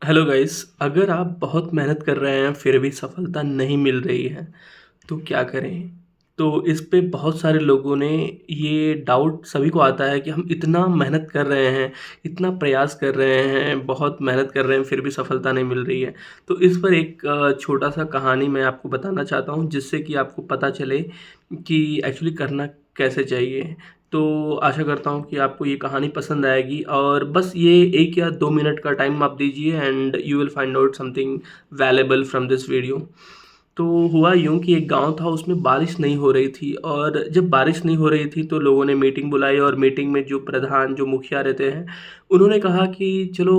Hello guys, अगर आप बहुत मेहनत कर रहे हैं फिर भी सफलता नहीं मिल रही है तो क्या करें? तो इस पे बहुत सारे लोगों ने ये डाउट सभी को आता है कि हम इतना मेहनत कर रहे हैं, इतना प्रयास कर रहे हैं, बहुत मेहनत कर रहे हैं फिर भी सफलता नहीं मिल रही है। तो इस पर एक छोटा-सा कहानी मैं आपको बताना चाहता हूँ जिससे कि आपको पता चले कि एक्चुअली करना कैसे चाहिए। तो आशा करता हूँ कि आपको ये कहानी पसंद आएगी और बस ये 1 या 2 मिनट का टाइम आप दीजिए and you will find out something valuable from this video. तो हुआ यूँ कि एक गाँव था उसमें बारिश नहीं हो रही थी और जब बारिश नहीं हो रही थी तो लोगों ने मीटिंग बुलाई और मीटिंग में जो प्रधान जो मुखिया रहते हैं, उन्होंने कहा कि चलो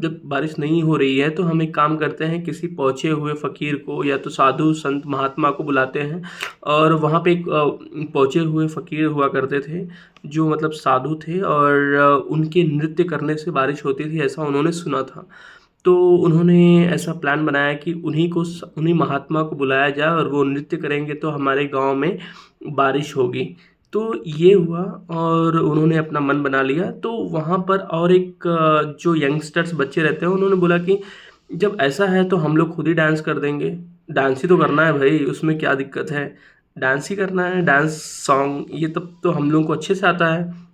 जब बारिश नहीं हो रही है तो हम एक काम करते हैं किसी पहुँचे हुए फ़कीर को या तो साधु संत महात्मा को बुलाते हैं और वहाँ पे एक पहुँचे हुए फ़कीर हुआ करते थे, जो मतलब साधु थे और उनके नृत्य करने से बारिश होती थी ऐसा उन्होंने सुना था। तो उन्होंने ऐसा प्लान बनाया कि उन्हीं महात्मा को बुलाया जाए और वो नृत्य करेंगे तो हमारे गाँव में बारिश होगी। तो ये हुआ और उन्होंने अपना मन बना लिया तो वहाँ पर और एक जो यंगस्टर्स बच्चे रहते हैं उन्होंने बोला कि जब ऐसा है तो हम लोग खुद ही डांस कर देंगे। डांस ही तो करना है भई, उसमें क्या दिक्कत है? डांस ही करना है, डांस सॉन्ग ये तब तो हम लोगों को अच्छे से आता है।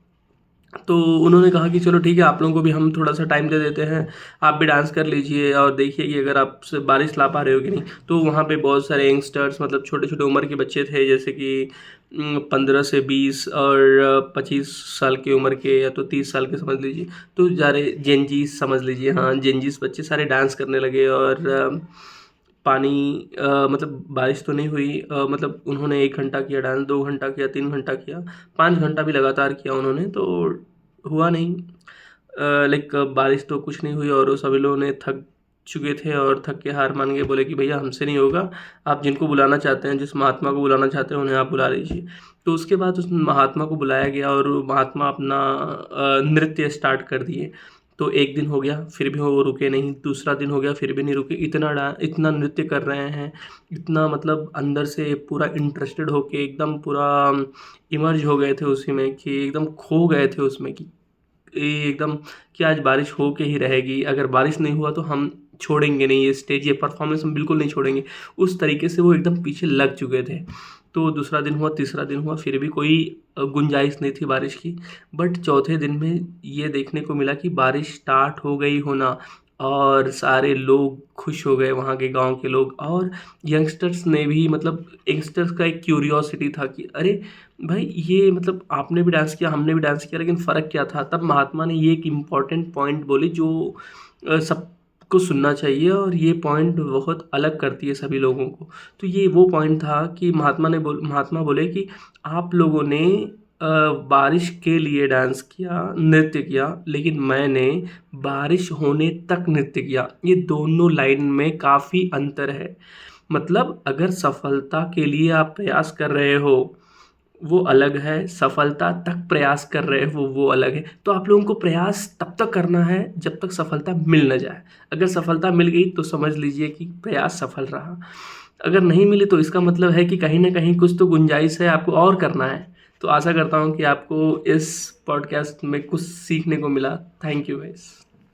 तो उन्होंने कहा कि चलो ठीक है, आप लोगों को भी हम थोड़ा-सा टाइम दे देते हैं, आप भी डांस कर लीजिए और देखिए कि अगर आप से बारिश ला पा रहे हो कि नहीं। तो वहाँ पे बहुत सारे यंगस्टर्स मतलब छोटे-छोटे उम्र के बच्चे थे जैसे कि 15 से 20 और 25 साल की उम्र के या तो 30 साल के समझ लीजिए। तो सारे जेनज़ीस समझ लीजिए, हाँ, जेनज़ीस बच्चे सारे डांस करने लगे और पानी मतलब बारिश तो नहीं हुई, मतलब उन्होंने 1 घंटा किया डांस, 2 घंटा किया, 3 घंटा किया, 5 घंटा भी लगातार किया उन्होंने तो हुआ नहीं। लाइक बारिश तो कुछ नहीं हुई और वो सभी लोगों ने थक चुके थे और थक के हार मान के बोले कि भैया हमसे नहीं होगा, आप जिनको बुलाना चाहते हैं, जिस महात्मा को बुलाना चाहते हैं उन्हें आप बुला लीजिए। तो उसके बाद उस महात्मा को बुलाया गया और वो महात्मा अपना नृत्य स्टार्ट कर दिए। तो 1 दिन हो गया, फिर भी वो रुके नहीं, दूसरा दिन हो गया, फिर भी नहीं रुके, इतना नृत्य कर रहे हैं, इतना मतलब अंदर से पूरा इंटरेस्टेड होके एकदम पूरा इमर्ज हो गए थे उसी में कि एकदम खो गए थे उसमें कि एकदम कि आज बारिश हो के ही रहेगी, अगर बारिश नहीं हुआ तो हम छोड़ेंगे नहीं ये स्टेज, ये परफ़ॉर्मेंस हम बिल्कुल नहीं छोड़ेंगे। उस तरीके से वो एकदम पीछे लग चुके थे। तो दूसरा दिन हुआ, तीसरा दिन हुआ, फिर भी कोई गुंजाइश नहीं थी बारिश की। बट चौथे दिन में ये देखने को मिला कि बारिश स्टार्ट हो गई होना और सारे लोग खुश हो गए, वहाँ के गाँव के लोग और यंगस्टर्स ने भी मतलब यंगस्टर्स का एक क्यूरियोसिटी था कि अरे! भाई ये मतलब आपने भी डांस किया, हमने भी डांस किया लेकिन फ़र्क क्या था? तब महात्मा ने ये एक इम्पॉर्टेंट पॉइंट बोली जो सबको सुनना चाहिए और ये पॉइंट बहुत अलग करती है सभी लोगों को। तो ये वो पॉइंट था कि महात्मा बोले कि आप लोगों ने बारिश के लिए डांस किया, नृत्य किया, लेकिन मैंने बारिश होने तक नृत्य किया। ये दोनों लाइन में काफ़ी अंतर है। मतलब अगर सफलता के लिए आप प्रयास कर रहे हो वो अलग है, सफलता तक प्रयास कर रहे हो वो अलग है। तो आप लोगों को प्रयास तब तक करना है जब तक सफलता मिल ना जाए। अगर सफलता मिल गई तो समझ लीजिए कि प्रयास सफल रहा। अगर नहीं मिली तो इसका मतलब है कि कहीं न कहीं कुछ तो गुंजाइश है, आपको और करना है। तो आशा करता हूँ कि आपको इस पॉडकास्ट में कुछ सीखने को मिला। Thank you guys.